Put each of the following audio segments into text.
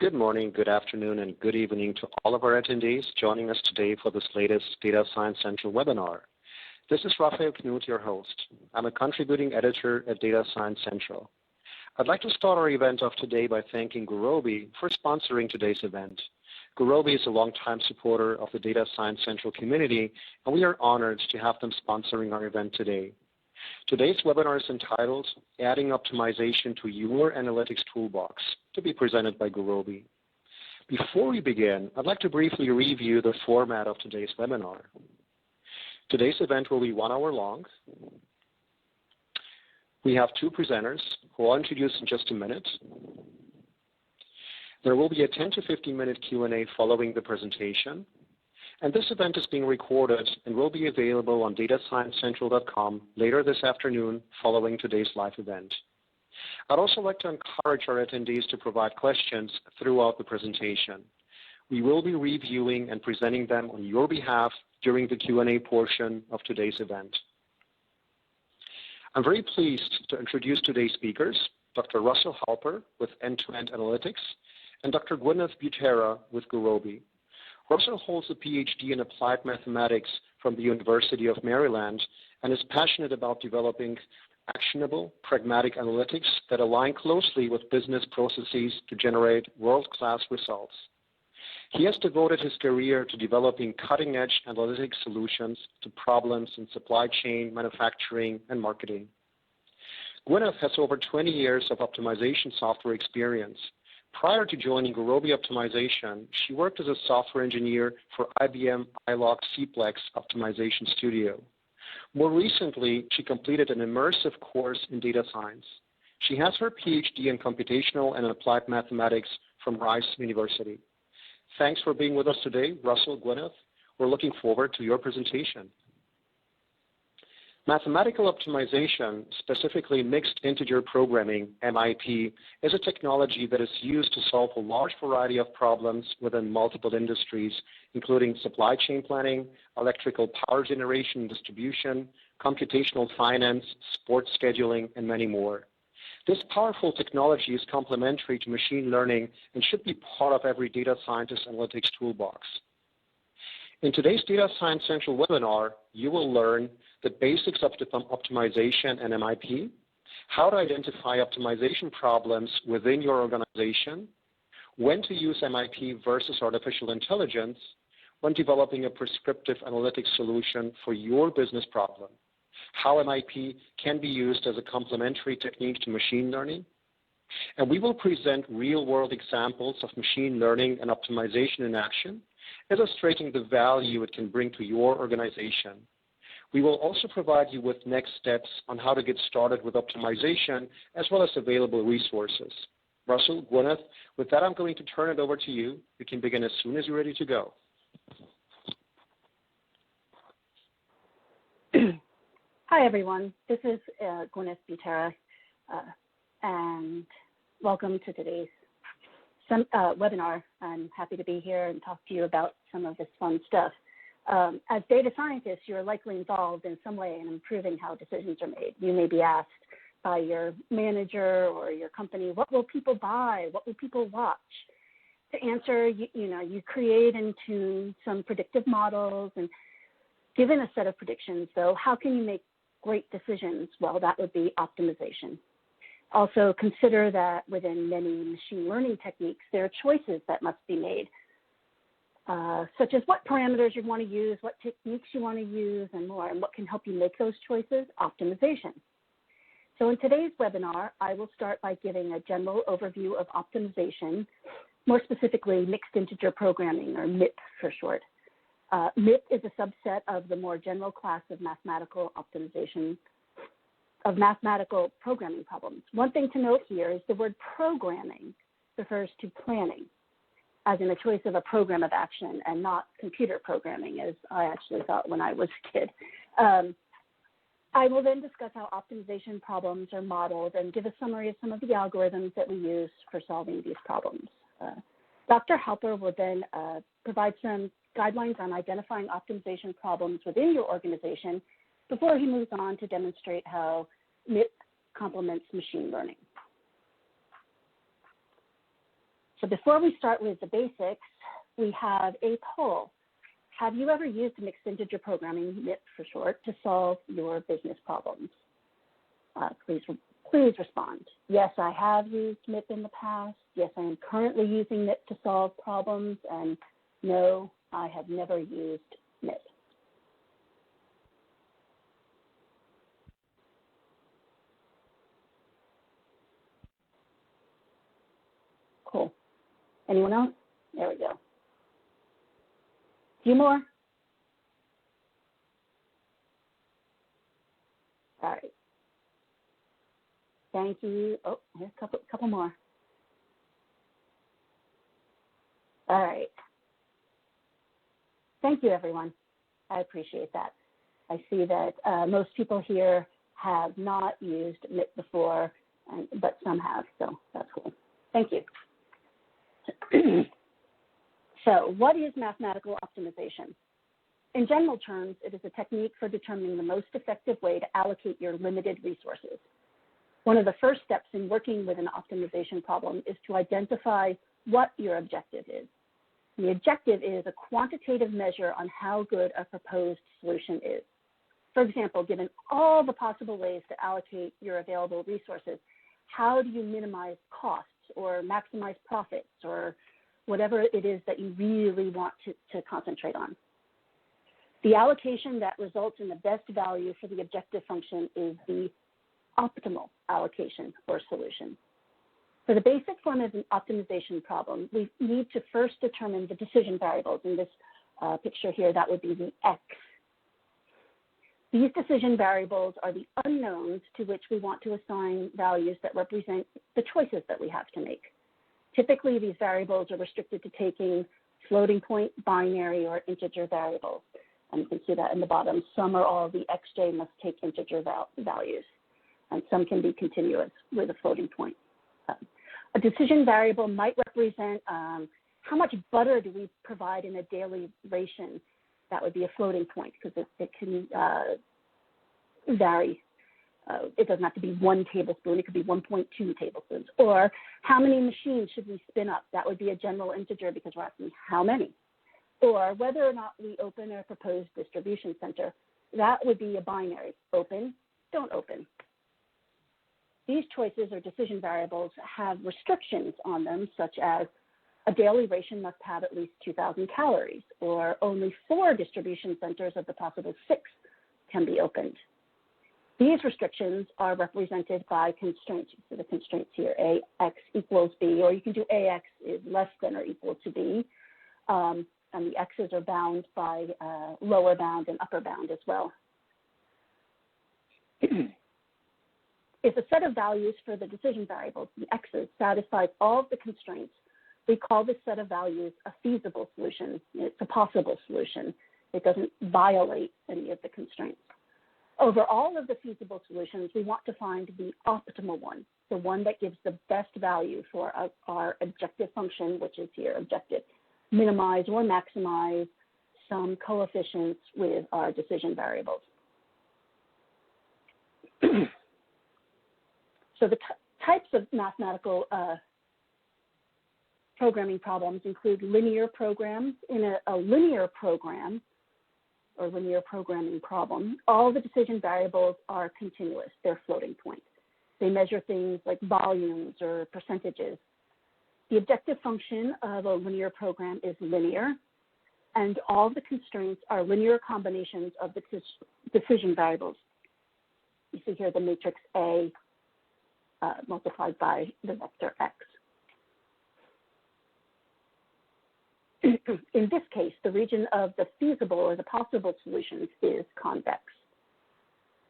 Good morning, good afternoon, and good evening to all of our attendees joining us today for this latest Data Science Central webinar. This is Raphael Knut, your host. I'm a contributing editor at Data Science Central. I'd like to start our event off today by thanking Gurobi for sponsoring today's event. Gurobi is a longtime supporter of the Data Science Central community, and we are honored to have them sponsoring our event today. Today's webinar is entitled Adding Optimization to Your Analytics Toolbox, to be presented by Gurobi. Before we begin, I'd like to briefly review the format of today's webinar. Today's event will be 1 hour long. We have 2 presenters who I'll introduce in just a minute. There will be a 10 to 15-minute Q&A following the presentation. And this event is being recorded and will be available on datasciencecentral.com later this afternoon following today's live event. I'd also like to encourage our attendees to provide questions throughout the presentation. We will be reviewing and presenting them on your behalf during the Q&A portion of today's event. I'm very pleased to introduce today's speakers, Dr. Russell Halper with End-to-End Analytics and Dr. Gwyneth Butera with Gurobi. Russell holds a PhD in applied mathematics from the University of Maryland and is passionate about developing actionable, pragmatic analytics that align closely with business processes to generate world-class results. He has devoted his career to developing cutting-edge analytic solutions to problems in supply chain, manufacturing, and marketing. Gwyneth has over 20 years of optimization software experience. Prior to joining Gurobi Optimization, she worked as a software engineer for IBM iLog Cplex Optimization Studio. More recently, she completed an immersive course in data science. She has her PhD in computational and applied mathematics from Rice University. Thanks for being with us today, Russell, Gwyneth. We're looking forward to your presentation. Mathematical optimization, specifically mixed integer programming, MIP, is a technology that is used to solve a large variety of problems within multiple industries, including supply chain planning, electrical power generation and distribution, computational finance, sports scheduling, and many more. This powerful technology is complementary to machine learning and should be part of every data scientist analytics toolbox. In today's Data Science Central webinar, you will learn the basics of optimization and MIP, how to identify optimization problems within your organization, when to use MIP versus artificial intelligence when developing a prescriptive analytics solution for your business problem, how MIP can be used as a complementary technique to machine learning, and we will present real-world examples of machine learning and optimization in action, illustrating the value it can bring to your organization. We will also provide you with next steps on how to get started with optimization, as well as available resources. Russell, Gwyneth, with that, I'm going to turn it over to you. You can begin as soon as you're ready to go. Hi, everyone. This is Gwyneth Butera, and welcome to today's webinar. I'm happy to be here and talk to you about some of this fun stuff. As data scientists, you're likely involved in some way in improving how decisions are made. You may be asked by your manager or your company, what will people buy? What will people watch? To answer, you create and tune some predictive models, and given a set of predictions, though, how can you make great decisions? Well, that would be optimization. Also, consider that within many machine learning techniques, there are choices that must be made, such as what parameters you want to use, what techniques you want to use, and more. And what can help you make those choices? Optimization. So in today's webinar, I will start by giving a general overview of optimization, more specifically mixed integer programming, or MIP for short. MIP is a subset of the more general class of mathematical optimization, of mathematical programming problems. One thing to note here is the word programming refers to planning, as in a choice of a program of action, and not computer programming, as I actually thought when I was a kid. I will then discuss how optimization problems are modeled and give a summary of some of the algorithms that we use for solving these problems. Dr. Halper will then provide some guidelines on identifying optimization problems within your organization before he moves on to demonstrate how MIP complements machine learning. So before we start with the basics, we have a poll. Have you ever used mixed integer programming, MIP for short, to solve your business problems? Please respond. Yes, I have used MIP in the past. Yes, I am currently using MIP to solve problems. And no, I have never used MIP. Cool. Anyone else? There we go. A few more? All right. Thank you. Oh, here's a couple more. All right. Thank you, everyone. I appreciate that. I see that most people here have not used MIP before, but some have, so that's cool. Thank you. So what is mathematical optimization? In general terms, it is a technique for determining the most effective way to allocate your limited resources. One of the first steps in working with an optimization problem is to identify what your objective is. The objective is a quantitative measure on how good a proposed solution is. For example, given all the possible ways to allocate your available resources, how do you minimize costs or maximize profits or whatever it is that you really want to concentrate on? The allocation that results in the best value for the objective function is the optimal allocation or solution. For the basic form of an optimization problem, we need to first determine the decision variables. In this picture here, that would be the X. These decision variables are the unknowns to which we want to assign values that represent the choices that we have to make. Typically, these variables are restricted to taking floating point, binary, or integer variables. And you can see that in the bottom. Some or all of the xj must take integer values, and some can be continuous with a floating point. A decision variable might represent how much butter do we provide in a daily ration. That would be a floating point because it can vary. It doesn't have to be 1 tablespoon. It could be 1.2 tablespoons. Or how many machines should we spin up? That would be a general integer because we're asking how many. Or whether or not we open a proposed distribution center. That would be a binary. Open, don't open. These choices or decision variables have restrictions on them, such as a daily ration must have at least 2,000 calories, or only 4 distribution centers of the possible 6 can be opened. These restrictions are represented by constraints. So the constraints here, AX equals B, or you can do AX is less than or equal to B. And the X's are bound by lower bound and upper bound as well. If a set of values for the decision variables, the X's, satisfies all of the constraints, we call this set of values a feasible solution. It's a possible solution. It doesn't violate any of the constraints. Over all of the feasible solutions, we want to find the optimal one, the one that gives the best value for our objective function, which is here objective. Minimize or maximize some coefficients with our decision variables. So the types of mathematical programming problems include linear programs. In a linear program or linear programming problem, all the decision variables are continuous. They're floating point. They measure things like volumes or percentages. The objective function of a linear program is linear, and all the constraints are linear combinations of the decision variables. You see here the matrix A multiplied by the vector X. In this case, the region of the feasible or the possible solutions is convex.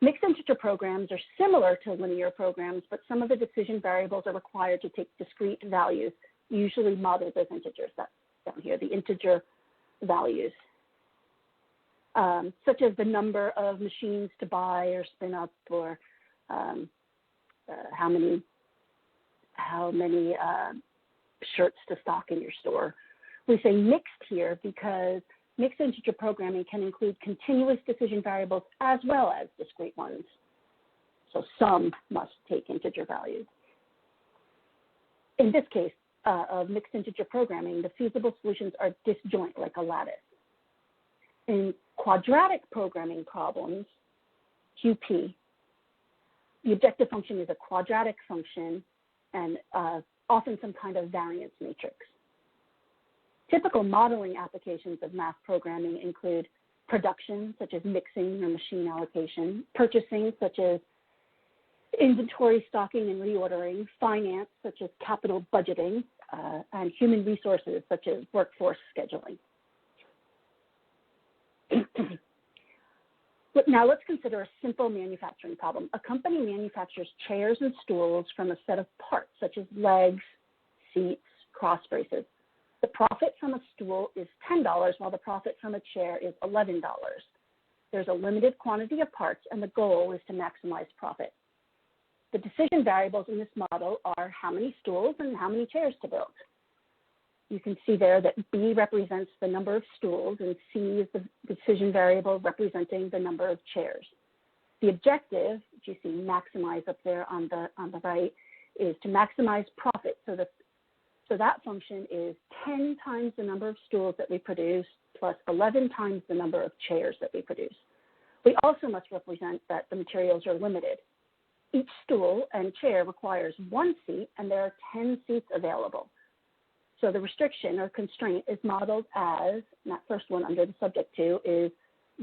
Mixed integer programs are similar to linear programs, but some of the decision variables are required to take discrete values, usually modeled as integers. That's down here, the integer values, such as the number of machines to buy or spin up, or how many shirts to stock in your store. We say mixed here because mixed integer programming can include continuous decision variables as well as discrete ones. So some must take integer values. In this case, of mixed integer programming, the feasible solutions are disjoint like a lattice. In quadratic programming problems, QP, the objective function is a quadratic function and often some kind of variance matrix. Typical modeling applications of math programming include production, such as mixing or machine allocation, purchasing, such as inventory stocking and reordering, finance, such as capital budgeting, and human resources, such as workforce scheduling. But now let's consider a simple manufacturing problem. A company manufactures chairs and stools from a set of parts, such as legs, seats, cross braces. The profit from a stool is $10, while the profit from a chair is $11. There's a limited quantity of parts, and the goal is to maximize profit. The decision variables in this model are how many stools and how many chairs to build. You can see there that B represents the number of stools, and C is the decision variable representing the number of chairs. The objective, which you see maximize up there on the right, is to maximize profit. So that function is 10 times the number of stools that we produce plus 11 times the number of chairs that we produce. We also must represent that the materials are limited. Each stool and chair requires 1 seat, and there are 10 seats available. So the restriction or constraint is modeled as, and that first one under the subject to is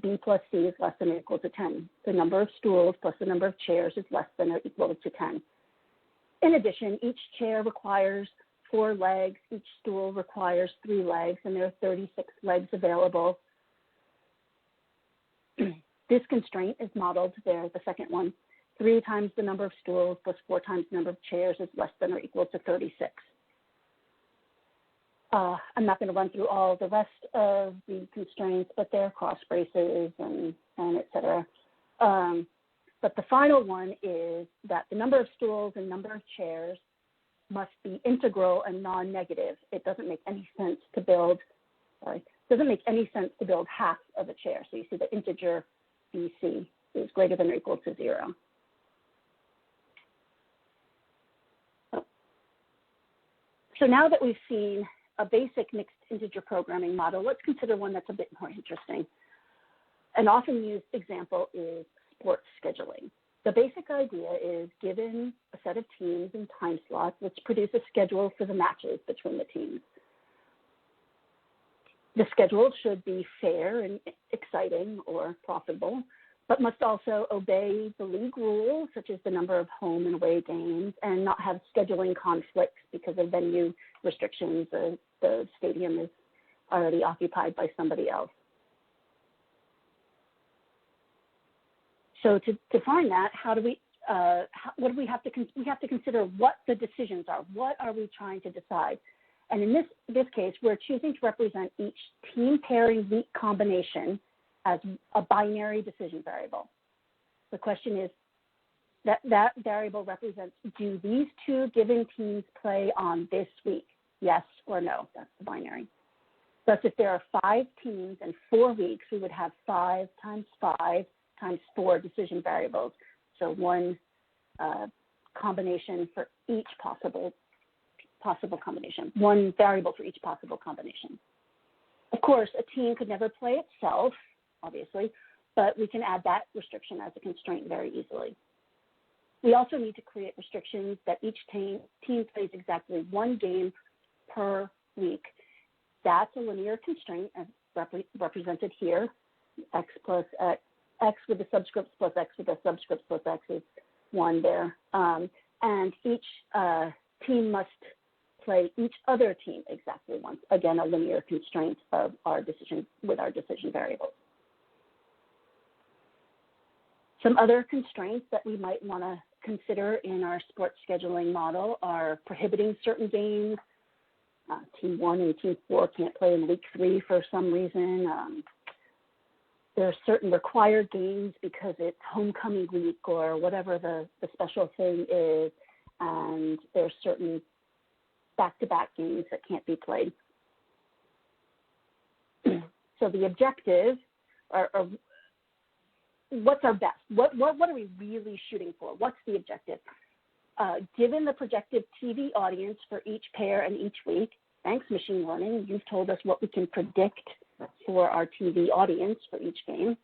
B plus C is less than or equal to 10. The number of stools plus the number of chairs is less than or equal to 10. In addition, each chair requires 4 legs, each stool requires 3 legs, and there are 36 legs available. This constraint is modeled there, the second one. 3 times the number of stools plus 4 times the number of chairs is less than or equal to 36. I'm not going to run through all the rest of the constraints, but they're cross braces and et cetera. But the final one is that the number of stools and number of chairs must be integral and non-negative. It doesn't make any sense to build, half of a chair. So you see the integer BC is greater than or equal to 0. So now that we've seen a basic mixed integer programming model, let's consider one that's a bit more interesting. An often used example is sports scheduling. The basic idea is given a set of teams and time slots, let's produce a schedule for the matches between the teams. The schedule should be fair and exciting or profitable, but must also obey the league rules, such as the number of home and away games, and not have scheduling conflicts because of venue restrictions. The stadium is already occupied by somebody else. So to define that, what do we have to consider what the decisions are. What are we trying to decide? And in this case, we're choosing to represent each team pairing weak combination as a binary decision variable. The question is that variable represents, do these 2 given teams play on this week? Yes or no, that's the binary. Thus, if there are 5 teams and 4 weeks, we would have 5 times 5 times 4 decision variables. So 1 combination for each possible combination, 1 variable for each possible combination. Of course, a team could never play itself, obviously, but we can add that restriction as a constraint very easily. We also need to create restrictions that each team plays exactly 1 game per week. That's a linear constraint as represented here, x plus x, x with the subscripts plus x with the subscripts plus x is 1 there. And each team must play each other team exactly once. Again, a linear constraint of our decision with our decision variables. Some other constraints that we might want to consider in our sports scheduling model are prohibiting certain games. Team 1 and Team 4 can't play in week 3 for some reason. There are certain required games because it's homecoming week or whatever the special thing is, and there are certain back-to-back games that can't be played. So the objective, or what's our best? What are we really shooting for? What's the objective? given the projected TV audience for each pair and each week, thanks machine learning, you've told us what we can predict for our TV audience for each game.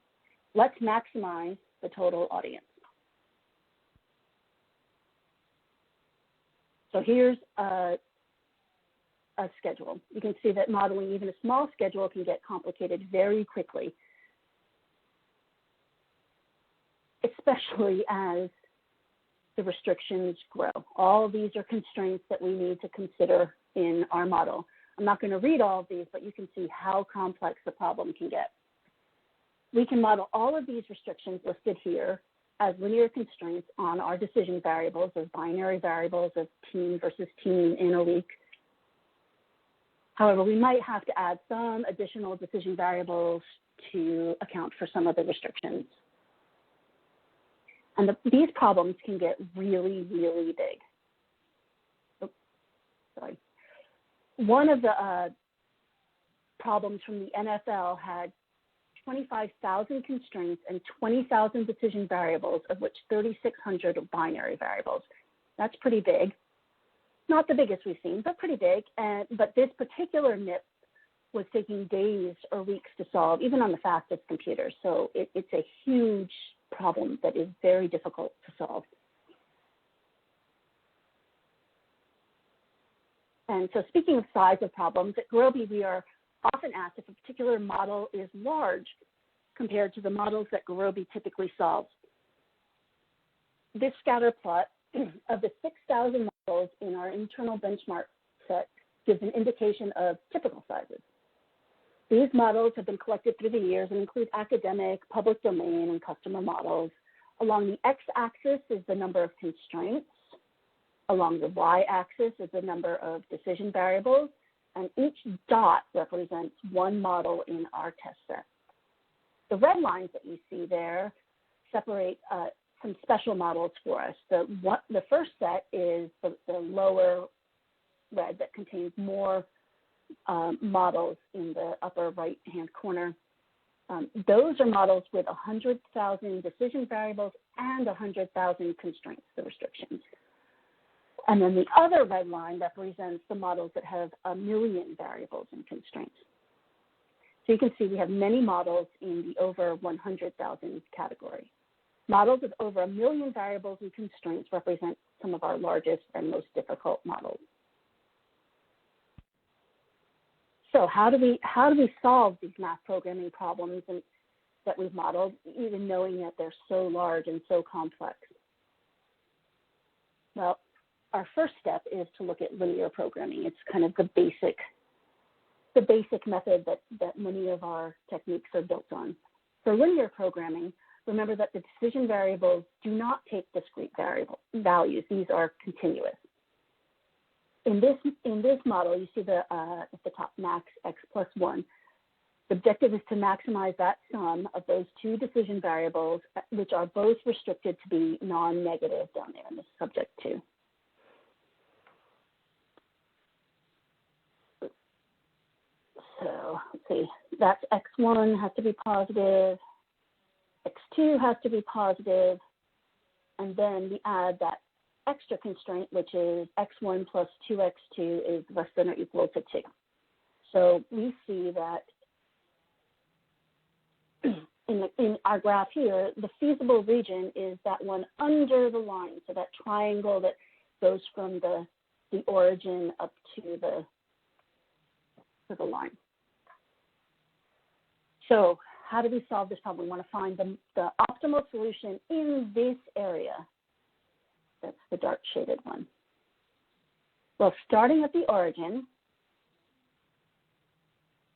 Let's maximize the total audience. So here's a schedule. You can see that modeling even a small schedule can get complicated very quickly, especially as the restrictions grow. All of these are constraints that we need to consider in our model. I'm not going to read all of these, but you can see how complex the problem can get. We can model all of these restrictions listed here as linear constraints on our decision variables, as binary variables of team versus team in a week. However, we might have to add some additional decision variables to account for some of the restrictions. And these problems can get really, really big. Oops, sorry. One of the problems from the NFL had 25,000 constraints and 20,000 decision variables, of which 3,600 are binary variables. That's pretty big. Not the biggest we've seen, but pretty big. But this particular NIP was taking days or weeks to solve, even on the fastest computers. So it's a huge problem that is very difficult to solve. And so speaking of size of problems, at Gurobi we are often asked if a particular model is large compared to the models that Gurobi typically solves. This scatter plot of the 6,000 models in our internal benchmark set gives an indication of typical sizes. These models have been collected through the years and include academic, public domain, and customer models. Along the x-axis is the number of constraints. Along the y-axis is the number of decision variables, and each dot represents one model in our test set. The red lines that you see there separate some special models for us. The first set is the lower red that contains more models in the upper right-hand corner. Those are models with 100,000 decision variables and 100,000 constraints, the restrictions. And then the other red line represents the models that have 1 million variables and constraints. So you can see we have many models in the over 100,000 category. Models with over 1 million variables and constraints represent some of our largest and most difficult models. So how do we solve these math programming problems that we've modeled, even knowing that they're so large and so complex? Well, our first step is to look at linear programming. It's kind of the basic method that many of our techniques are built on. For linear programming, remember that the decision variables do not take discrete values. These are continuous. In this model, you see at the top max x plus 1. The objective is to maximize that sum of those two decision variables, which are both restricted to be non-negative down there in the subject 2. So let's see, that's x1 has to be positive, x2 has to be positive, and then we add that extra constraint, which is x1 plus 2x2 is less than or equal to 2. So we see that in our graph here, the feasible region is that one under the line, so that triangle that goes from the origin up to the line. So how do we solve this problem? We want to find the optimal solution in this area. That's the dark shaded one. Well, starting at the origin,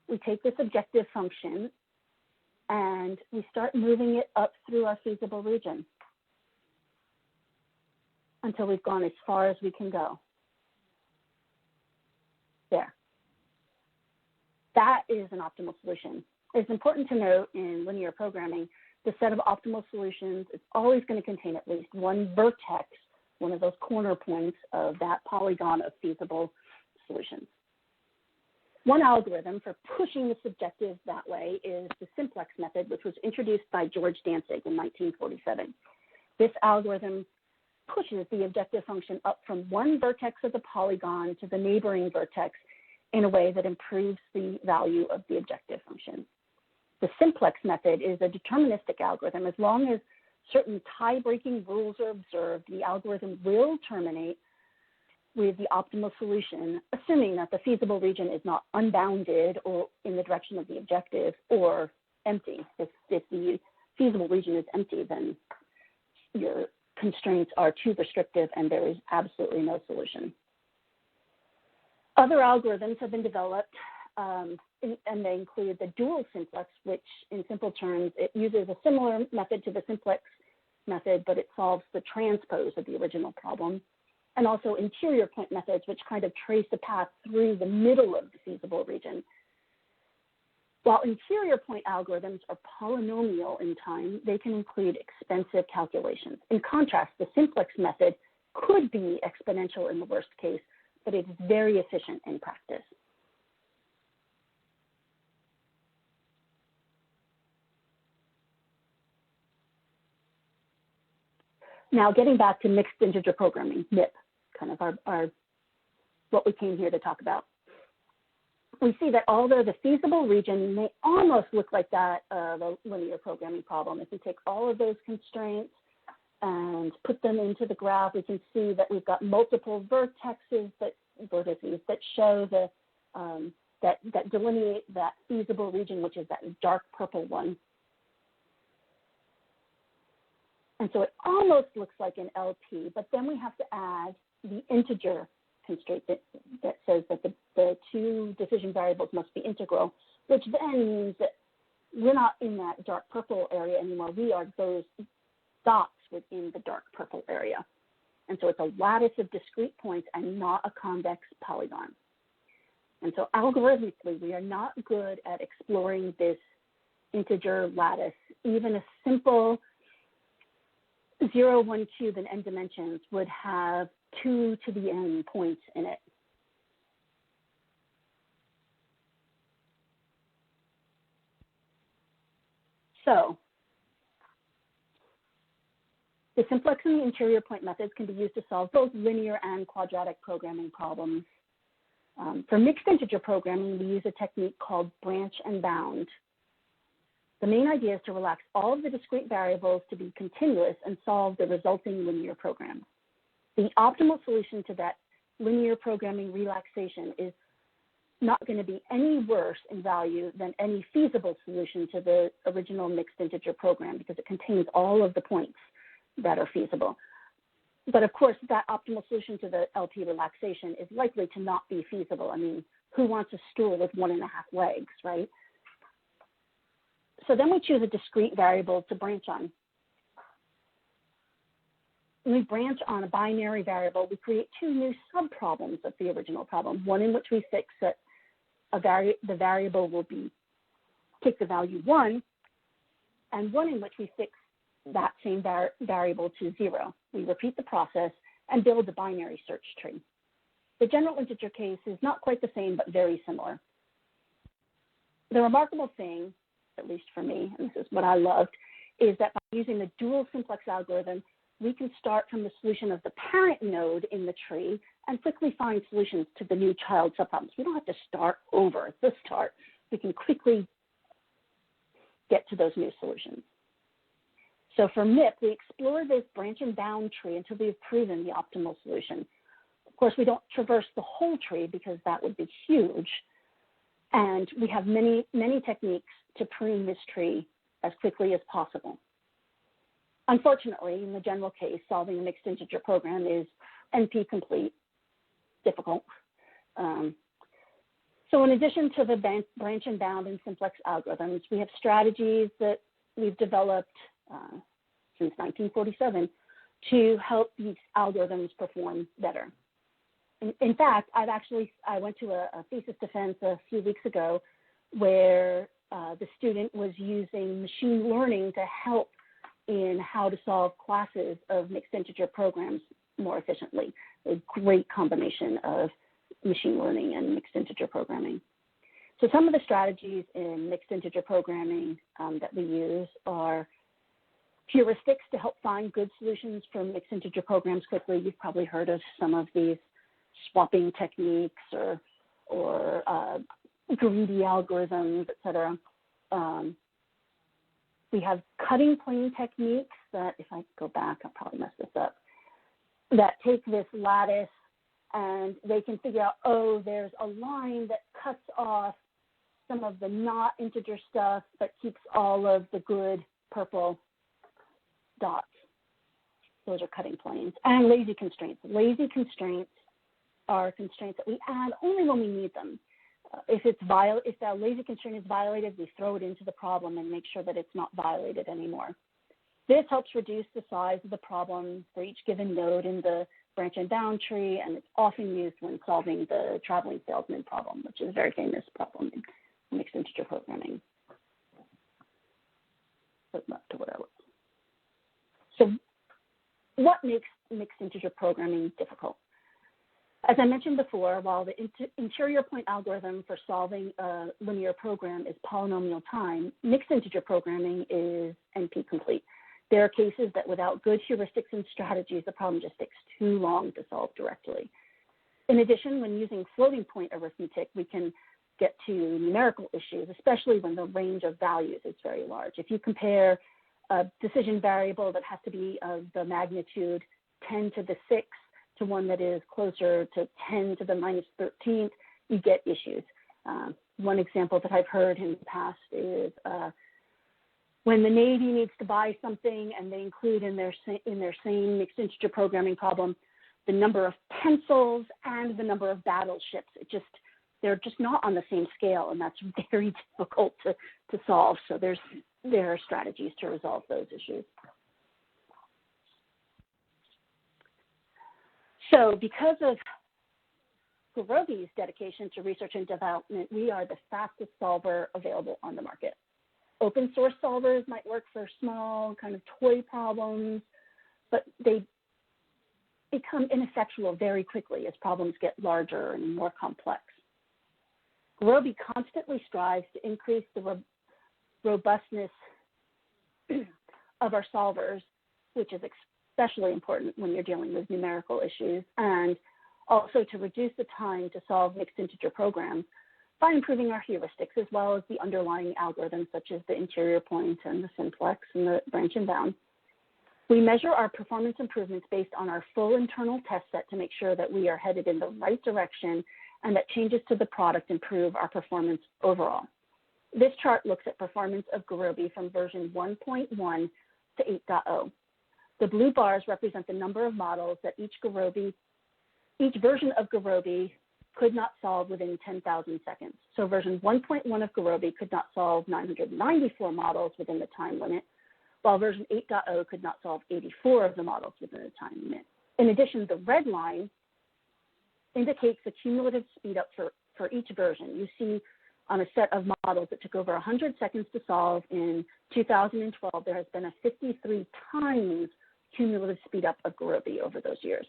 we take this objective function and we start moving it up through our feasible region until we've gone as far as we can go. There. That is an optimal solution. It's important to note in linear programming, the set of optimal solutions is always going to contain at least one vertex, one of those corner points of that polygon of feasible solutions. One algorithm for pushing the subjective that way is the simplex method, which was introduced by George Dantzig in 1947. This algorithm pushes the objective function up from one vertex of the polygon to the neighboring vertex in a way that improves the value of the objective function. The simplex method is a deterministic algorithm. As long as certain tie-breaking rules are observed, the algorithm will terminate with the optimal solution, assuming that the feasible region is not unbounded or in the direction of the objective or empty. If the feasible region is empty, then your constraints are too restrictive and there is absolutely no solution. Other algorithms have been developed, and they include the dual simplex, which in simple terms, it uses a similar method to the simplex method, but it solves the transpose of the original problem. And also interior point methods, which kind of trace a path through the middle of the feasible region. While interior point algorithms are polynomial in time, they can include expensive calculations. In contrast, the simplex method could be exponential in the worst case, but it is very efficient in practice. Now, getting back to mixed integer programming, MIP, kind of our what we came here to talk about. We see that although the feasible region may almost look like that of a linear programming problem, if we take all of those constraints and put them into the graph, we can see that we've got multiple vertices that show the that delineate that feasible region, which is that dark purple one. And so it almost looks like an LP, but then we have to add the integer constraint that says that the two decision variables must be integral, which then means that we're not in that dark purple area anymore. We are those dots within the dark purple area. And so it's a lattice of discrete points and not a convex polygon. And so algorithmically, we are not good at exploring this integer lattice. Even a simple 0, 1 cube in n dimensions would have 2 to the n points in it. So the simplex and the interior point methods can be used to solve both linear and quadratic programming problems. For mixed integer programming, we use a technique called branch and bound. The main idea is to relax all of the discrete variables to be continuous and solve the resulting linear program. The optimal solution to that linear programming relaxation is not going to be any worse in value than any feasible solution to the original mixed integer program because it contains all of the points that are feasible. But of course, that optimal solution to the LP relaxation is likely to not be feasible. I mean, who wants a stool with 1.5 legs, right? So then we choose a discrete variable to branch on. When we branch on a binary variable, we create two new subproblems of the original problem, one in which we fix that the variable will take the value 1, and one in which we fix that same variable to 0. We repeat the process and build a binary search tree. The general integer case is not quite the same, but very similar. The remarkable thing, at least for me, and this is what I loved, is that by using the dual simplex algorithm, we can start from the solution of the parent node in the tree and quickly find solutions to the new child subproblems. We don't have to start over at the start. We can quickly get to those new solutions. So for MIP, we explore this branch and bound tree until we've proven the optimal solution. Of course, we don't traverse the whole tree because that would be huge. And we have many, many techniques to prune this tree as quickly as possible. Unfortunately, in the general case, solving a mixed integer program is NP complete, difficult. So in addition to the branch and bound and simplex algorithms, we have strategies that we've developed since 1947 to help these algorithms perform better. In fact, I went to a thesis defense a few weeks ago where the student was using machine learning to help in how to solve classes of mixed integer programs more efficiently. A great combination of machine learning and mixed integer programming. So some of the strategies in mixed integer programming that we use are heuristics to help find good solutions for mixed integer programs quickly. You've probably heard of some of these swapping techniques or greedy algorithms, et cetera. We have cutting plane techniques that, if I go back, I'll probably mess this up, that take this lattice and they can figure out, oh, there's a line that cuts off some of the not integer stuff but keeps all of the good purple dots. Those are cutting planes. And lazy constraints. Lazy constraints are constraints that we add only when we need them. If that lazy constraint is violated, we throw it into the problem and make sure that it's not violated anymore. This helps reduce the size of the problem for each given node in the branch and bound tree, and it's often used when solving the traveling salesman problem, which is a very famous problem in mixed integer programming. But back to what I was. So what makes mixed integer programming difficult? As I mentioned before, while the interior point algorithm for solving a linear program is polynomial time, mixed integer programming is NP complete. There are cases that without good heuristics and strategies, the problem just takes too long to solve directly. In addition, when using floating point arithmetic, we can get to numerical issues, especially when the range of values is very large. If you compare a decision variable that has to be of the magnitude 10 to the 6th to one that is closer to 10 to the minus 13th, you get issues. One example that I've heard in the past is when the Navy needs to buy something and they include in their same mixed integer programming problem the number of pencils and the number of battleships. They're just not on the same scale, and that's very difficult to solve. So there are strategies to resolve those issues. So because of Gurobi's dedication to research and development, we are the fastest solver available on the market. Open source solvers might work for small kind of toy problems, but they become ineffectual very quickly as problems get larger and more complex. Gurobi constantly strives to increase the robustness of our solvers, which is especially important when you're dealing with numerical issues, and also to reduce the time to solve mixed integer programs by improving our heuristics as well as the underlying algorithms such as the interior point and the simplex and the branch and bound. We measure our performance improvements based on our full internal test set to make sure that we are headed in the right direction and that changes to the product improve our performance overall. This chart looks at performance of Gurobi from version 1.1 to 8.0. The blue bars represent the number of models that each version of Gurobi could not solve within 10,000 seconds. So version 1.1 of Gurobi could not solve 994 models within the time limit, while version 8.0 could not solve 84 of the models within the time limit. In addition, the red line indicates the cumulative speed up for each version. You see on a set of models that took over 100 seconds to solve in 2012, there has been a 53 times cumulative speed up of Gurobi over those years.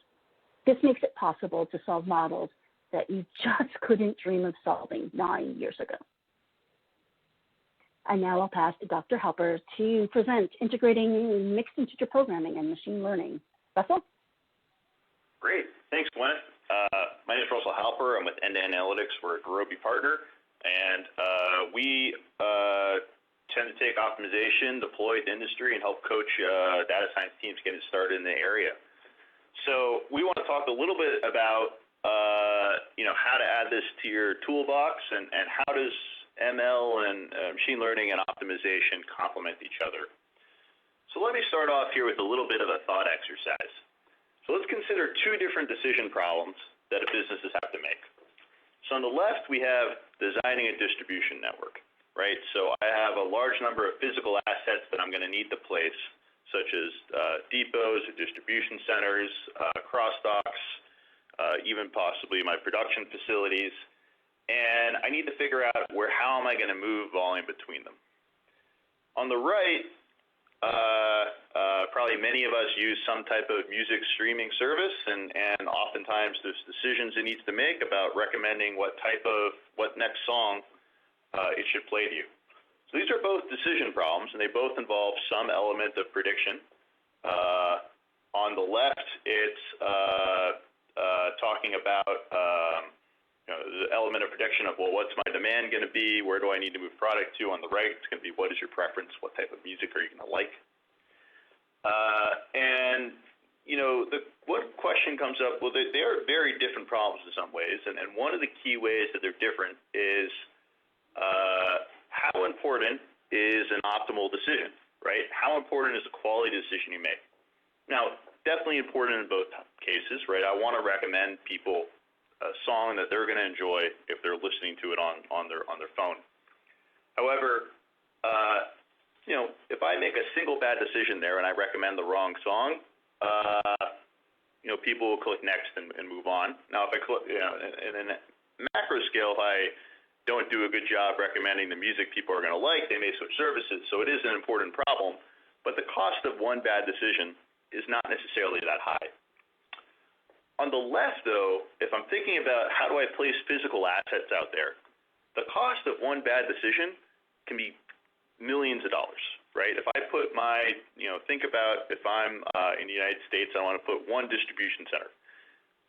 This makes it possible to solve models that you just couldn't dream of solving 9 years ago. And now I'll pass to Dr. Halper to present integrating mixed integer programming and machine learning. Russell? Great. Thanks, Gwen. My name is Russell Halper. I'm with End-to-End Analytics. We're a Gurobi partner, and we tend to take optimization, deploy it to industry, and help coach data science teams getting started in the area. So we want to talk a little bit about how to add this to your toolbox and how does ML and machine learning and optimization complement each other. So let me start off here with a little bit of a thought exercise. So let's consider two different decision problems that a businesses have to make. So on the left, we have designing a distribution network, right? So I have a large number of physical assets that I'm going to need to place, such as depots or distribution centers, cross docks, even possibly my production facilities. And I need to figure out how am I going to move volume between them. On the right, probably many of us use some type of music streaming service, and oftentimes there's decisions it needs to make about recommending what next song it should play to you. So these are both decision problems, and they both involve some element of prediction. On the left, it's talking about the element of prediction of, well, what's my demand going to be? Where do I need to move product to? On the right, it's going to be, what is your preference? What type of music are you going to like? And one question comes up, well, they are very different problems in some ways, and one of the key ways that they're different is how important is an optimal decision, right? How important is a quality decision you make? Now, definitely important in both cases, right? I want to recommend people a song that they're going to enjoy if they're listening to it on their phone. However, if I make a single bad decision there and I recommend the wrong song, people will click next and move on. Now, if I click, in a macro scale, if I don't do a good job recommending the music people are going to like, they may switch services. So it is an important problem, but the cost of one bad decision is not necessarily that high. On the left, though, if I'm thinking about how do I place physical assets out there, the cost of one bad decision can be millions of dollars, right? If I put think about if I'm in the United States, I want to put one distribution center.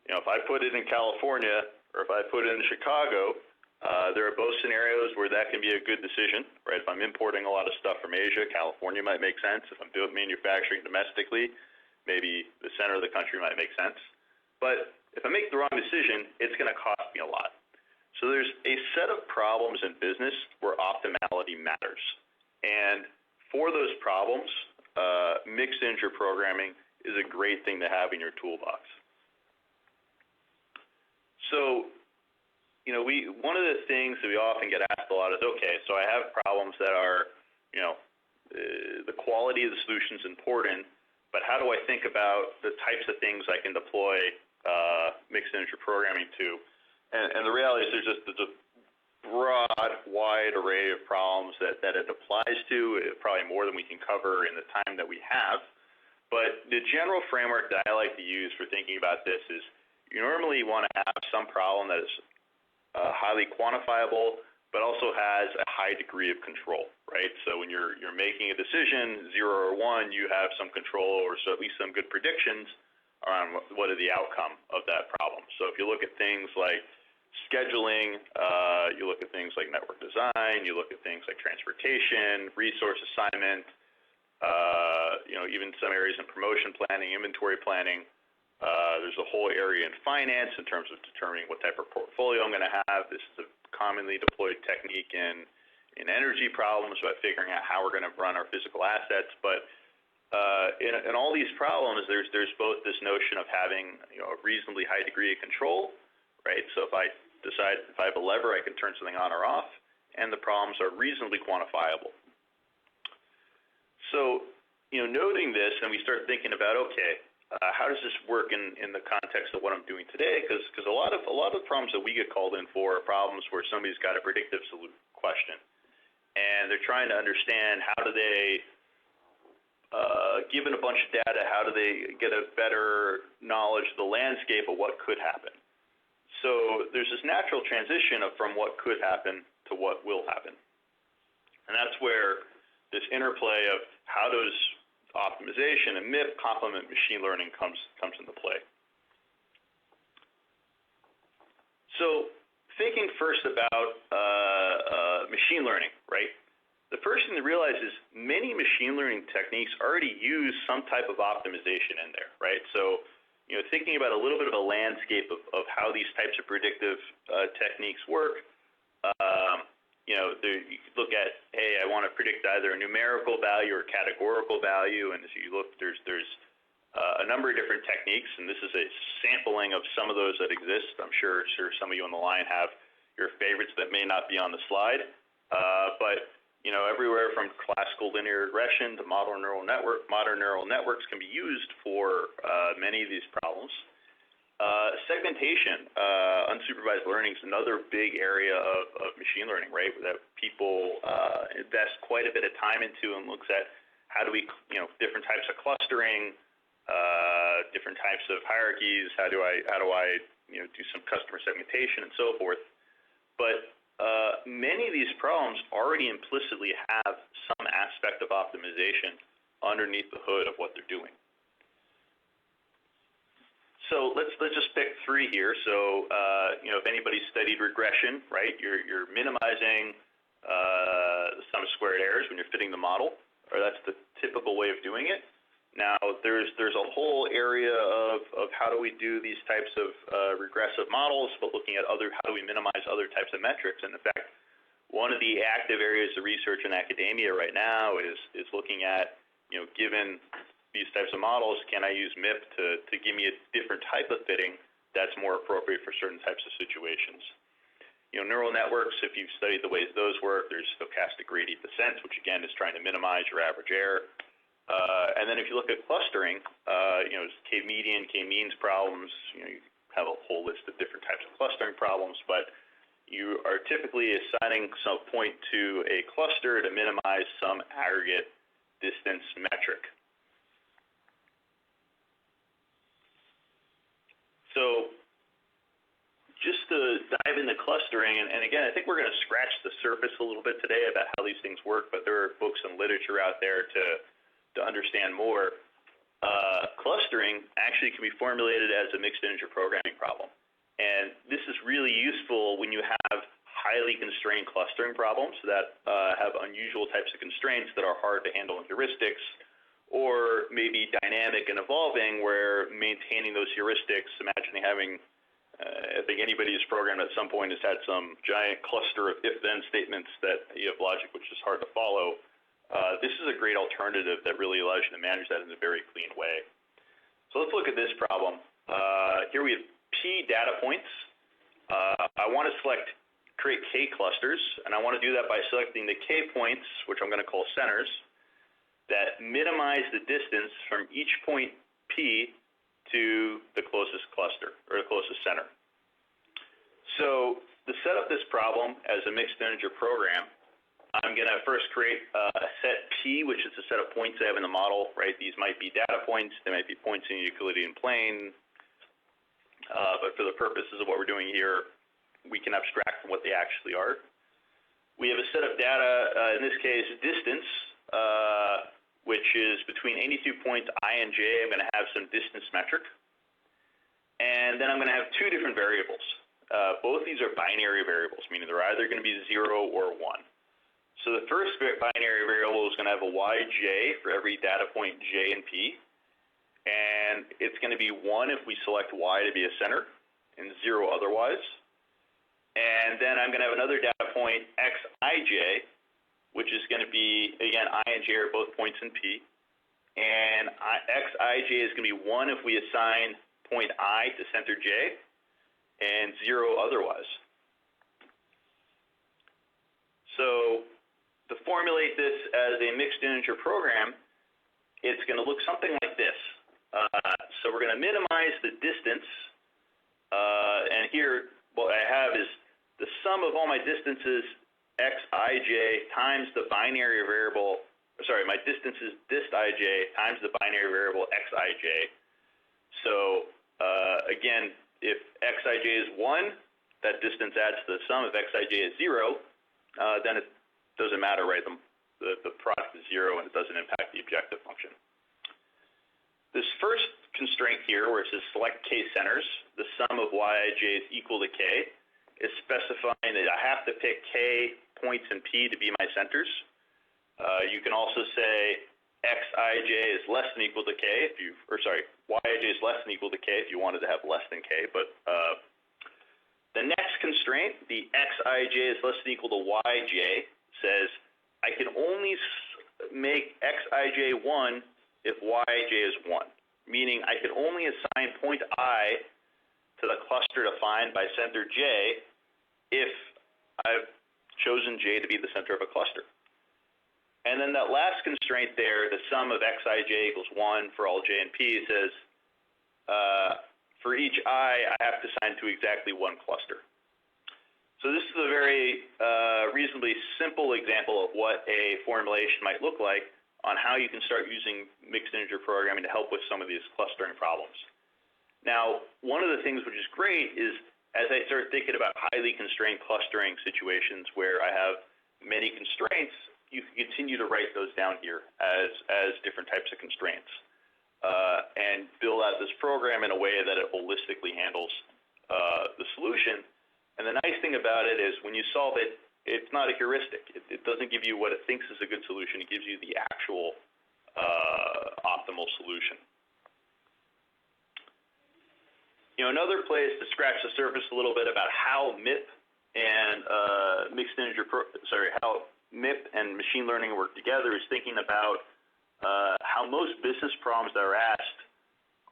If I put it in California or if I put it in Chicago, there are both scenarios where that can be a good decision, right? If I'm importing a lot of stuff from Asia, California might make sense. If I'm doing manufacturing domestically, maybe the center of the country might make sense. But if I make the wrong decision, it's going to cost me a lot. So there's a set of problems in business where optimality matters. And for those problems, mixed integer programming is a great thing to have in your toolbox. So, one of the things that we often get asked a lot is, okay, so I have problems that are, the quality of the solution is important, but how do I think about the types of things I can deploy mixed integer programming to? And the reality is there's a broad, wide array of problems that it applies to, probably more than we can cover in the time that we have. But the general framework that I like to use for thinking about this is you normally want to have some problem that is highly quantifiable, but also has a high degree of control, right? So when you're making a decision, 0 or 1, you have some control or so at least some good predictions around what are the outcome of that problem. So if you look at things like scheduling, you look at things like network design, you look at things like transportation, resource assignment, even some areas in promotion planning, inventory planning. There's a whole area in finance in terms of determining what type of portfolio I'm going to have. This is a commonly deployed technique in energy problems about figuring out how we're going to run our physical assets. But in all these problems, there's both this notion of having a reasonably high degree of control, right? So if I decide if I have a lever, I can turn something on or off, and the problems are reasonably quantifiable. So noting this, and we start thinking about, okay, how does this work in the context of what I'm doing today? Because a lot of problems that we get called in for are problems where somebody's got a predictive question, and they're trying to understand how do they, given a bunch of data, how do they get a better knowledge of the landscape of what could happen? So there's this natural transition from what could happen to what will happen, and that's where this interplay of how does optimization and MIP complement machine learning comes into play. So thinking first about machine learning, right? The first thing to realize is many machine learning techniques already use some type of optimization in there, right? So thinking about a little bit of a landscape of how these types of predictive techniques work, you could look at, hey, I want to predict either a numerical value or categorical value, and as you look, there's a number of different techniques, and this is a sampling of some of those that exist. I'm sure some of you on the line have your favorites that may not be on the slide, but everywhere from classical linear regression to modern neural networks can be used for many of these problems. Segmentation, unsupervised learning is another big area of machine learning, right? That people invest quite a bit of time into and looks at how do we, different types of clustering, different types of hierarchies. How do I, do some customer segmentation and so forth. But many of these problems already implicitly have some aspect of optimization underneath the hood of what they're doing. So let's just pick three here. So if anybody's studied regression, right, you're minimizing the sum of squared errors when you're fitting the model, or that's the typical way of doing it. Now there's a whole area of how do we do these types of regressive models, but looking at how do we minimize other types of metrics. And in fact, one of the active areas of research in academia right now is looking at, given these types of models, can I use MIP to give me a different type of fitting that's more appropriate for certain types of situations? Neural networks, if you've studied the ways those work, there's stochastic gradient descent, which again is trying to minimize your average error. And then if you look at clustering, K-median, K-means problems, you have a whole list of different types of clustering problems, but you are typically assigning some point to a cluster to minimize some aggregate distance metric. So just to dive into clustering, and again, I think we're going to scratch the surface a little bit today about how these things work, but there are books and literature out there to understand more. Clustering actually can be formulated as a mixed integer programming problem. And this is really useful when you have highly constrained clustering problems that have unusual types of constraints that are hard to handle in heuristics, or maybe dynamic and evolving, where maintaining those heuristics, imagining having, I think anybody who's programmed at some point has had some giant cluster of if-then statements that you have logic which is hard to follow. This is a great alternative that really allows you to manage that in a very clean way. So let's look at this problem. Here we have P data points. I want to create K clusters, and I want to do that by selecting the K points, which I'm going to call centers, that minimize the distance from each point P to the closest cluster, or the closest center. So to set up this problem as a mixed integer program, I'm going to first create a set P, which is a set of points I have in the model, right? These might be data points, they might be points in a Euclidean plane, but for the purposes of what we're doing here, we can abstract from what they actually are. We have a set of data, in this case, distance, which is between any 2 points I and j. I'm going to have some distance metric. And then I'm going to have two different variables. Both these are binary variables, meaning they're either going to be 0 or 1. So the first binary variable is going to have a yj for every data point j and p. And it's going to be 1 if we select y to be a center, and 0 otherwise. And then I'm going to have another data point xij, which is going to be, again, I and j are both points in P. And xij is going to be 1 if we assign point I to center j, and 0 otherwise. So to formulate this as a mixed integer program, it's going to look something like this. So we're going to minimize the distance. And here, what I have is the sum of all my distances xij times the binary variable, my distance is distij times the binary variable xij. So again, if xij is 1, that distance adds to the sum. If xij is 0, then it doesn't matter, right? The product is 0 and it doesn't impact the objective function. This first constraint here, where it says select K centers, the sum of yij is equal to K, is specifying that I have to pick K points in P to be my centers. You can also say xij is less than equal to K yij is less than equal to K if you wanted to have less than K. But the next constraint, the xij is less than equal to yj, says I can only make xij 1 if yj is 1, meaning I can only assign point I to the cluster defined by center j if I've chosen j to be the center of a cluster. And then that last constraint there, the sum of xij equals 1 for all j and p, says for each I have to assign to exactly one cluster. So this is a very reasonably simple example of what a formulation might look like on how you can start using mixed integer programming to help with some of these clustering problems. Now, one of the things which is great is as I start thinking about highly constrained clustering situations where I have many constraints, you can continue to write those down here as different types of constraints and build out this program in a way that it holistically handles the solution. And the nice thing about it is when you solve it, it's not a heuristic. It doesn't give you what it thinks is a good solution. It gives you the actual optimal solution. Another place to scratch the surface a little bit about how MIP and how MIP and machine learning work together is thinking about how most business problems that are asked,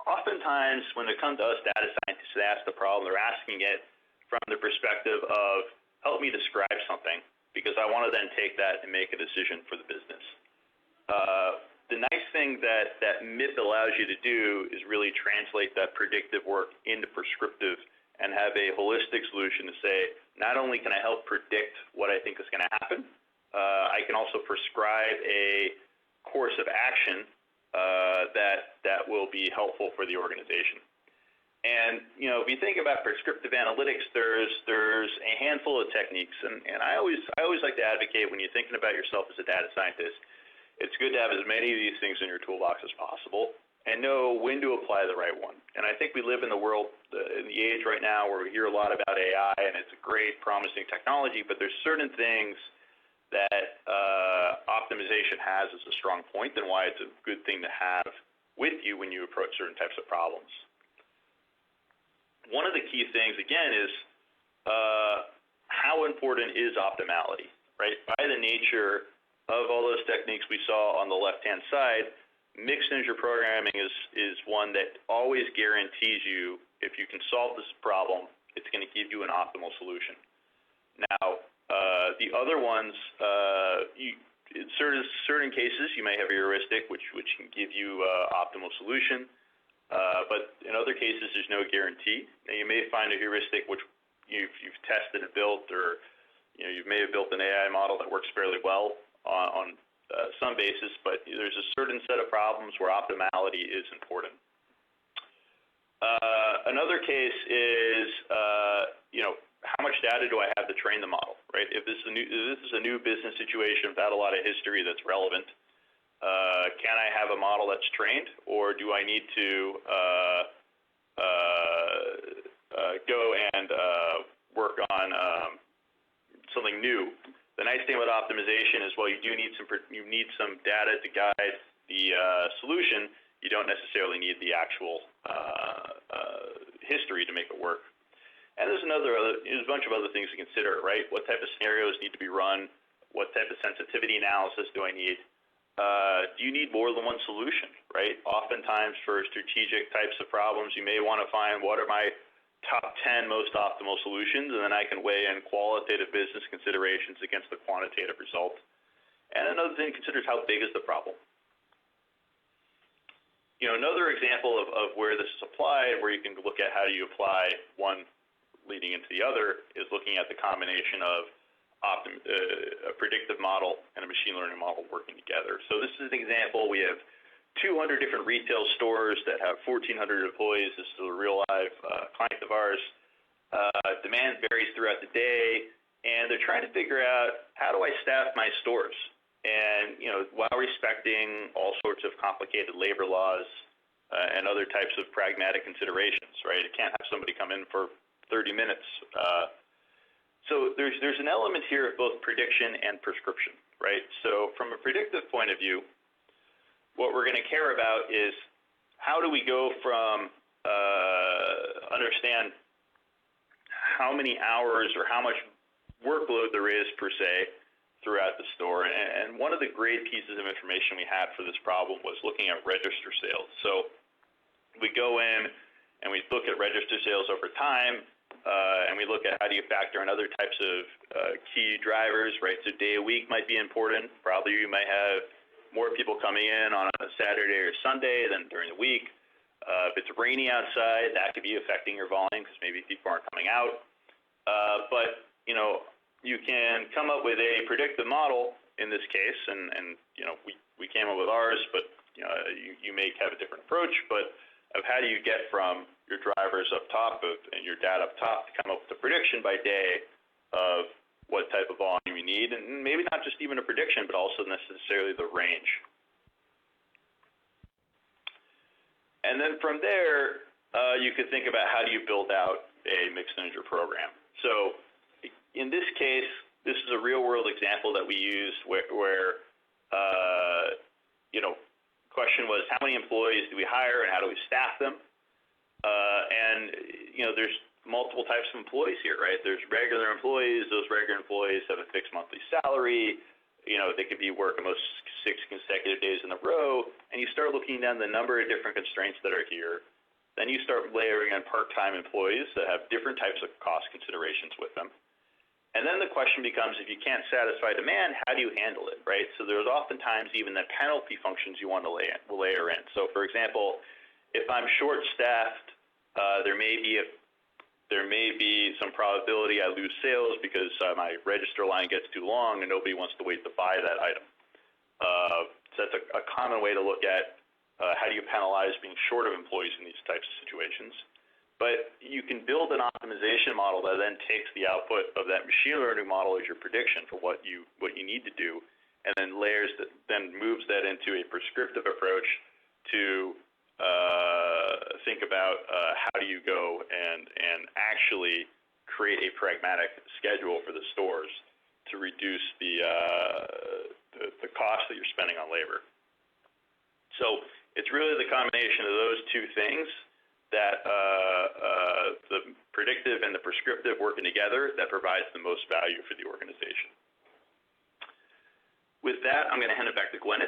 oftentimes when they come to us data scientists to ask the problem, they're asking it from the perspective of, help me describe something, because I want to then take that and make a decision for the business. The nice thing that MIP allows you to do is really translate that predictive work into prescriptive and have a holistic solution to say, not only can I help predict what I think is going to happen, I can also prescribe a course of action that will be helpful for the organization. And if you think about prescriptive analytics, there's a handful of techniques, and I always like to advocate when you're thinking about yourself as a data scientist, it's good to have as many of these things in your toolbox as possible and know when to apply the right one. And I think we live in the world, in the age right now where we hear a lot about AI, and it's a great, promising technology, but there's certain things that optimization has as a strong point and why it's a good thing to have with you when you approach certain types of problems. One of the key things, again, is how important is optimality, right? By the nature of all those techniques we saw on the left-hand side, mixed integer programming is one that always guarantees you, if you can solve this problem, it's going to give you an optimal solution. Now, the other ones, in certain cases, you may have a heuristic, which can give you optimal solution. But in other cases, there's no guarantee. Now, you may find a heuristic which you've tested and built, or you may have built an AI model that works fairly well on some basis, but there's a certain set of problems where optimality is important. Another case is, how much data do I have to train the model, right? If this is a new business situation without a lot of history that's relevant, can I have a model that's trained, or do I need to go and work on something new? The nice thing about optimization is, while you need some data to guide the solution, you don't necessarily need the actual history to make it work. And there's a bunch of other things to consider, right? What type of scenarios need to be run? What type of sensitivity analysis do I need? Do you need more than one solution, right? Oftentimes for strategic types of problems, you may want to find what are my top 10 most optimal solutions, and then I can weigh in qualitative business considerations against the quantitative result. And another thing to consider is how big is the problem. Another example of where this is applied, where you can look at how do you apply one leading into the other, is looking at the combination of a predictive model and a machine learning model working together. So this is an example. We have 200 different retail stores that have 1,400 employees. This is a real live client of ours. Demand varies throughout the day, and they're trying to figure out, how do I staff my stores? And while respecting all sorts of complicated labor laws and other types of pragmatic considerations, right? It can't have somebody come in for 30 minutes. So there's an element here of both prediction and prescription, right? So from a predictive point of view, what we're going to care about is, how do we go from understand how many hours or how much workload there is per se throughout the store. And one of the great pieces of information we had for this problem was looking at register sales. So we go in and we look at register sales over time, and we look at how do you factor in other types of key drivers, right? So day of week might be important. Probably you might have more people coming in on a Saturday or Sunday than during the week. If it's rainy outside, that could be affecting your volume because maybe people aren't coming out. But you can come up with a predictive model in this case, and we came up with ours, but you may have a different approach. But of how do you get from your drivers up top and your data up top to come up with a prediction by day of what type of volume you need, and maybe not just even a prediction, but also necessarily the range. And then from there, you could think about how do you build out a mixed integer program. So in this case, this is a real-world example that we used where question was how many employees do we hire and how do we staff them? There's multiple types of employees here, right? There's regular employees. Those regular employees have a fixed monthly salary. They could be working almost 6 consecutive days in a row, and you start looking down the number of different constraints that are here. Then you start layering on part-time employees that have different types of cost considerations with them. And then the question becomes, if you can't satisfy demand, how do you handle it, right? So there's oftentimes even the penalty functions you want to layer in. So for example, if I'm short-staffed, there may be some probability I lose sales because my register line gets too long and nobody wants to wait to buy that item. So that's a common way to look at how do you penalize being short of employees in these types of situations. But you can build an optimization model that then takes the output of that machine learning model as your prediction for what you need to do, and then moves that into a prescriptive approach to think about how do you go and actually create a pragmatic schedule for the stores to reduce the cost that you're spending on labor. So it's really the combination of those two things that the predictive and the prescriptive working together that provides the most value for the organization. With that, I'm going to hand it back to Gwyneth.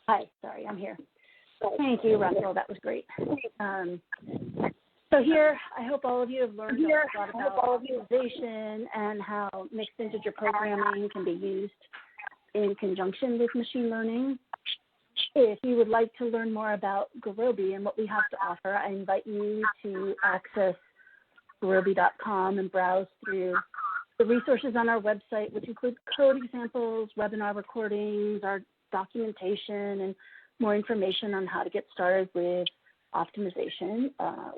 Hi, sorry, I'm here. Thank you, Russell. That was great. So here, I hope all of you have learned a lot about optimization and how mixed integer programming can be used in conjunction with machine learning. If you would like to learn more about Gurobi and what we have to offer, I invite you to access gurobi.com and browse through the resources on our website, which include code examples, webinar recordings, our documentation, and more information on how to get started with optimization.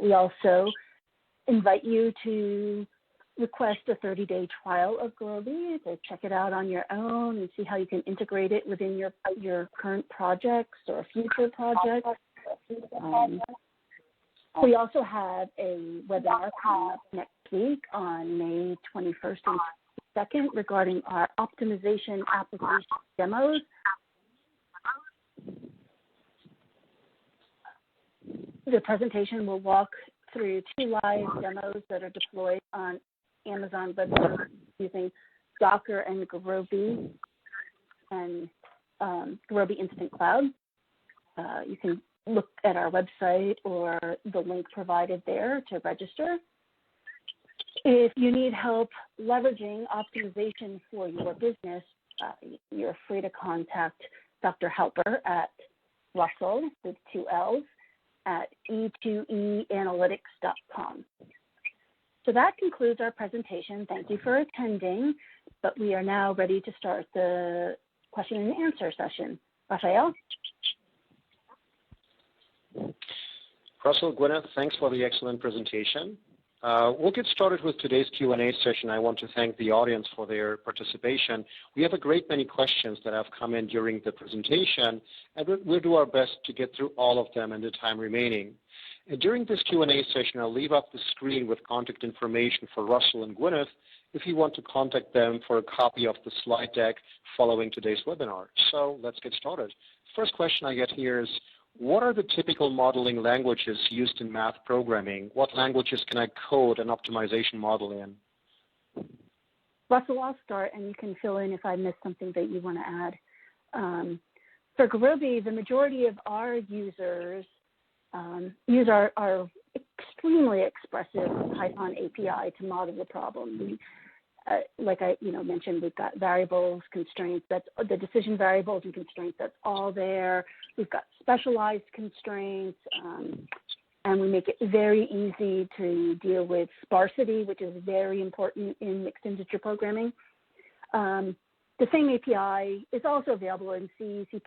We also invite you to request a 30-day trial of Gurobi to check it out on your own and see how you can integrate it within your current projects or future projects. We also have a webinar coming up next week on May 21st and 22nd regarding our optimization application demos. The presentation will walk through 2 live demos that are deployed on Amazon Web Services using Docker and Gurobi Instant Cloud. You can look at our website or the link provided there to register. If you need help leveraging optimization for your business, you're free to contact Dr. Halper at Russell with 2 L's at e2eanalytics.com. So that concludes our presentation. Thank you for attending, but we are now ready to start the question and answer session. Raphael? Russell, Gwyneth, thanks for the excellent presentation. We'll get started with today's Q&A session. I want to thank the audience for their participation. We have a great many questions that have come in during the presentation, and we'll do our best to get through all of them in the time remaining. And during this Q&A session, I'll leave up the screen with contact information for Russell and Gwyneth if you want to contact them for a copy of the slide deck following today's webinar. So let's get started. First question I get here is, what are the typical modeling languages used in math programming? What languages can I code an optimization model in? Russell, I'll start, and you can fill in if I missed something that you want to add. For Gurobi, the majority of our users use our extremely expressive Python API to model the problem. Like I mentioned, we've got variables, constraints, that's the decision variables and constraints, that's all there. We've got specialized constraints, and we make it very easy to deal with sparsity, which is very important in mixed integer programming. The same API is also available in C, C++,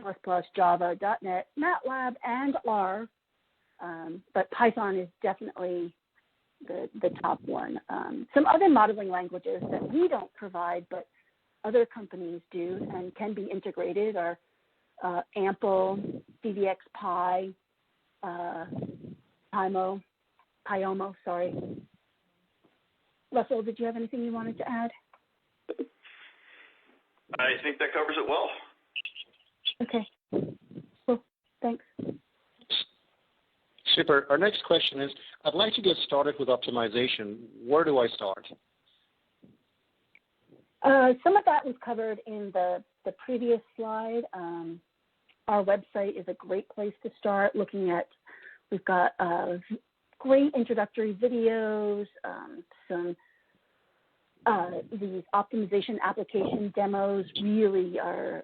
Java, .NET, MATLAB, and R, but Python is definitely the top one. Some other modeling languages that we don't provide, but other companies do and can be integrated are Ample, CVXPy, Pyomo, sorry. Russell, did you have anything you wanted to add? I think that covers it well. Okay, cool, thanks. Super. Our next question is, I'd like to get started with optimization. Where do I start? Some of that was covered in the previous slide. Our website is a great place to start looking at, we've got great introductory videos, some these optimization application demos really are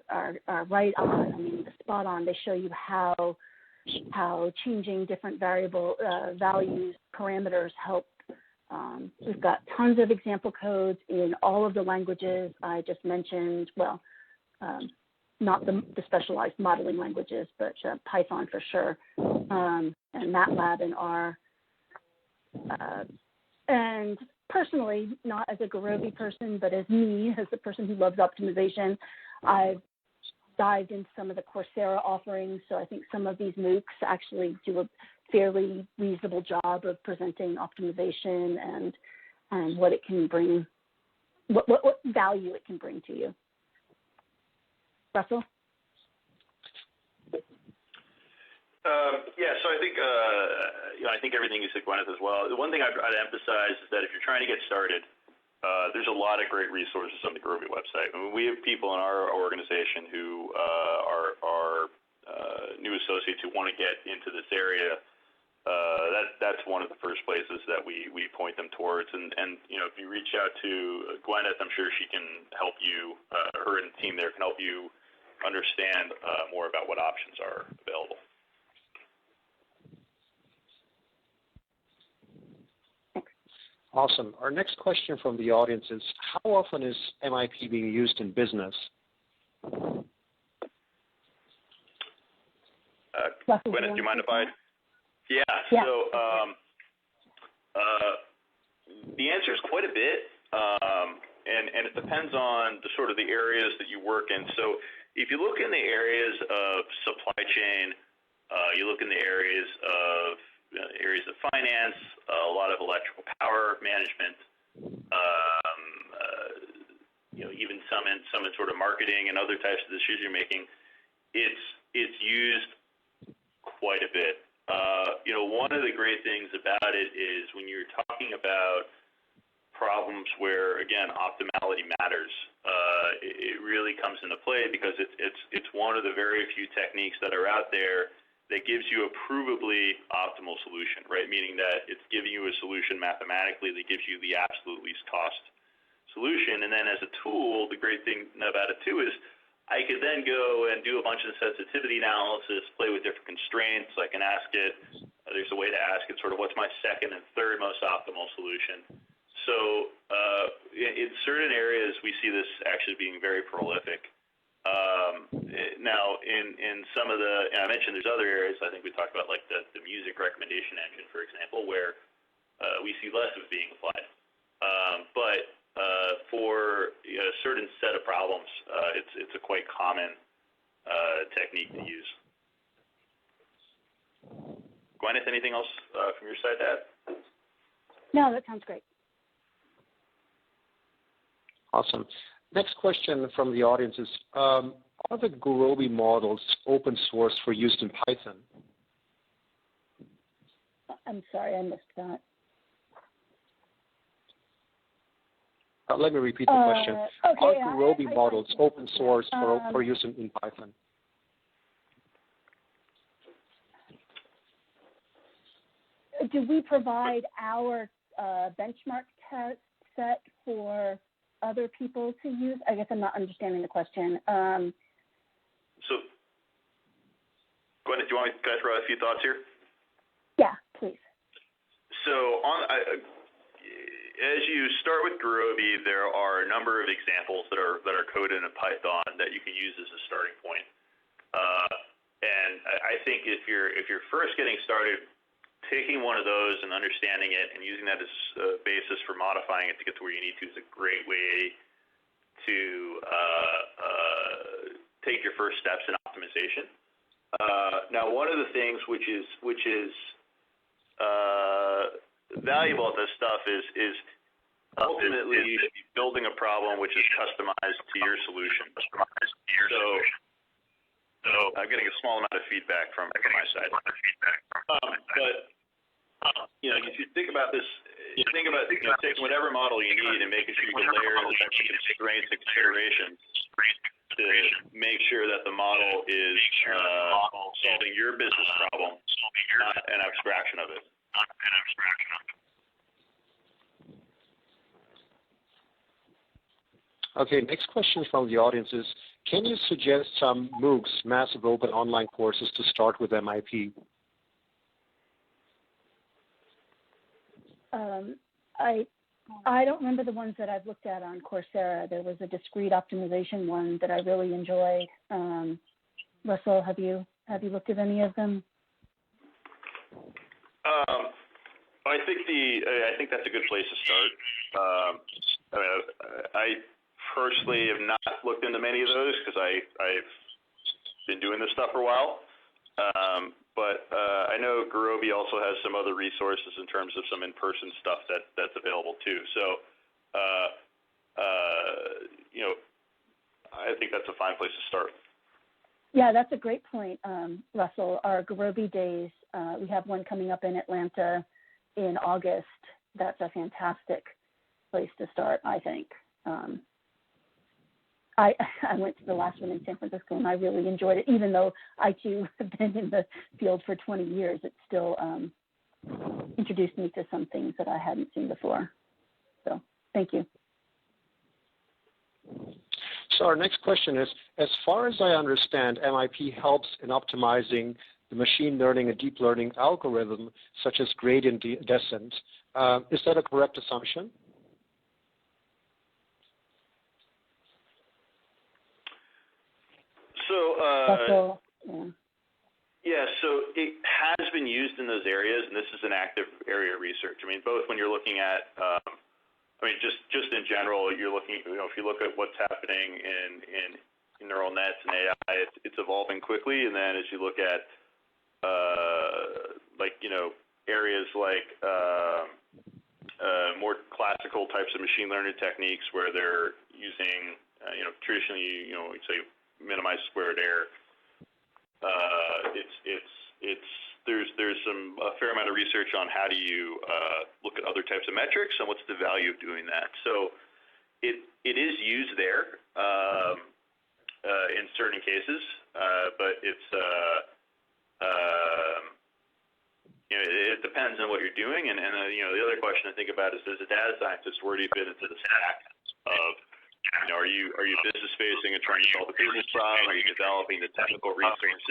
right on. I mean, spot on. They show you how changing different variable values, parameters help. We've got tons of example codes in all of the languages I just mentioned. Well, not the specialized modeling languages, but Python for sure, and MATLAB and R. And personally, not as a Gurobi person, but as me, as a person who loves optimization, I've dived into some of the Coursera offerings. So I think some of these MOOCs actually do a fairly reasonable job of presenting optimization and what it can bring, what value it can bring to you. Russell? Yeah, so I think I think everything you said, Gwyneth, as well. The one thing I'd emphasize is that if you're trying to get started, there's a lot of great resources on the Gurobi website. I mean, we have people in our organization who are new associates who want to get into this area. That's one of the first places that we point them towards. And if you reach out to Gwyneth, I'm sure she can help you. Her and the team there can help you understand more about what options are available. Awesome. Our next question from the audience is, how often is MIP being used in business? Gwyneth, do you mind if I? Yeah. So the answer is quite a bit, and it depends on the sort of the areas that you work in. So if you look in the areas of supply chain, you look in the areas of finance, a lot of electrical power management, even some in sort of marketing and other types of decision making, it's used quite a bit. One of the great things about it is when you're talking about problems where, again, optimality matters, it really comes into play because it's one of the very few techniques that are out there that gives you a provably optimal solution, right? Meaning that it's giving you a solution mathematically that gives you the absolute least cost solution. And then as a tool, the great thing about it too is I could then go and do a bunch of sensitivity analysis, play with different constraints. I can ask it, there's a way to ask it sort of what's my second and third most optimal solution. So in certain areas, we see this actually being very prolific. Now, in some of the, and I mentioned there's other areas, I think we talked about like the music recommendation engine, for example, where we see less of it being applied. But for a certain set of problems, it's a quite common technique to use. Gwyneth, anything else from your side to add? No, that sounds great. Awesome. Next question from the audience is, are the Gurobi models open source for use in Python? I'm sorry, I missed that. Let me repeat the question. Okay, are Gurobi models open source for use in Python? Do we provide our benchmark test set for other people to use? I guess I'm not understanding the question. So, Gwyneth, do you want me to throw out a few thoughts here? Yeah, please. So, as you start with Gurobi, there are a number of examples that are coded in Python that you can use as a starting point. And I think if you're first getting started, taking one of those was and understanding it and using that as a basis for modifying it to get to where you need to is a great way to take your first steps in optimization. Now, one of the things which is valuable at this stuff is ultimately you should be building a problem which is customized to your solution. So I'm getting a small amount of feedback from my side. But if you think about this, you think about taking whatever model you need and making sure you can layer in the constraints and considerations to make sure that the model is solving your business problem, not an abstraction of it. Okay, next question from the audience is, can you suggest some MOOCs, massive open online courses, to start with MIP? I don't remember the ones that I've looked at on Coursera. There was a discrete optimization one that I really enjoyed. Russell, have you looked at any of them? I think that's a good place to start. I personally have not looked into many of those because I've been doing this stuff for a while. But I know Gurobi also has some other resources in terms of some in-person stuff that's available too. So, I think that's a fine place to start. Yeah, that's a great point, Russell. Our Gurobi days, we have one coming up in Atlanta in August. That's a fantastic place to start, I think. I went to the last one in San Francisco, and I really enjoyed it. Even though I, too, have been in the field for 20 years, it still introduced me to some things that I hadn't seen before. So thank you. So our next question is, as far as I understand, MIP helps in optimizing the machine learning and deep learning algorithm, such as gradient descent. Is that a correct assumption? So, so it has been used in those areas, and this is an active area of research. I mean, both when you're looking at, just in general, you're looking, if you look at what's happening in neural nets and AI, it's evolving quickly. And then as you look at, areas like more classical types of machine learning techniques where they're using, traditionally, we'd say, minimize squared error. There's a fair amount of research on how do you look at other types of metrics and what's the value of doing that. So it is used there in certain cases, but it depends on what you're doing. And the other question I think about is, as a data scientist, where do you fit into the stack of are you business facing and trying to solve a business problem? Are you developing the technical resources?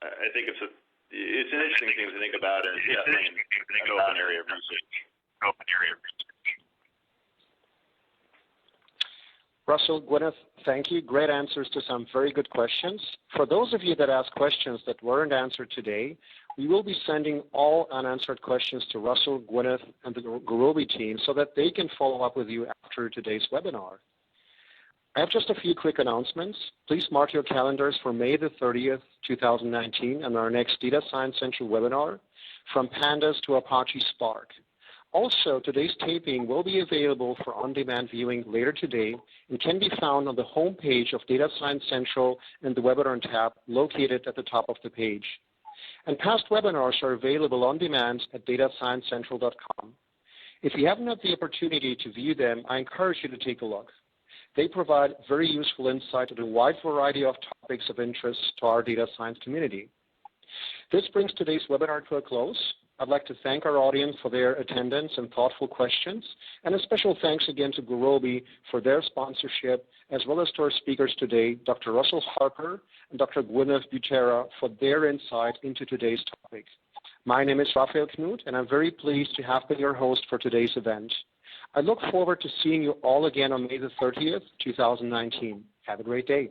I think it's an interesting thing to think about, and it's definitely an open area of research. Russell, Gwyneth, thank you. Great answers to some very good questions. For those of you that asked questions that weren't answered today, we will be sending all unanswered questions to Russell, Gwyneth, and the Gurobi team so that they can follow up with you after today's webinar. I have just a few quick announcements. Please mark your calendars for May the 30th, 2019, and our next Data Science Central webinar, From Pandas to Apache Spark. Also, today's taping will be available for on-demand viewing later today and can be found on the home page of Data Science Central in the Webinar tab located at the top of the page. And past webinars are available on demand at datasciencecentral.com. If you haven't had the opportunity to view them, I encourage you to take a look. They provide very useful insight into a wide variety of topics of interest to our data science community. This brings today's webinar to a close. I'd like to thank our audience for their attendance and thoughtful questions, and a special thanks again to Gurobi for their sponsorship, as well as to our speakers today, Dr. Russell Harper and Dr. Gwyneth Butera, for their insight into today's topic. My name is Raphael Knut, and I'm very pleased to have been your host for today's event. I look forward to seeing you all again on May the 30th, 2019. Have a great day.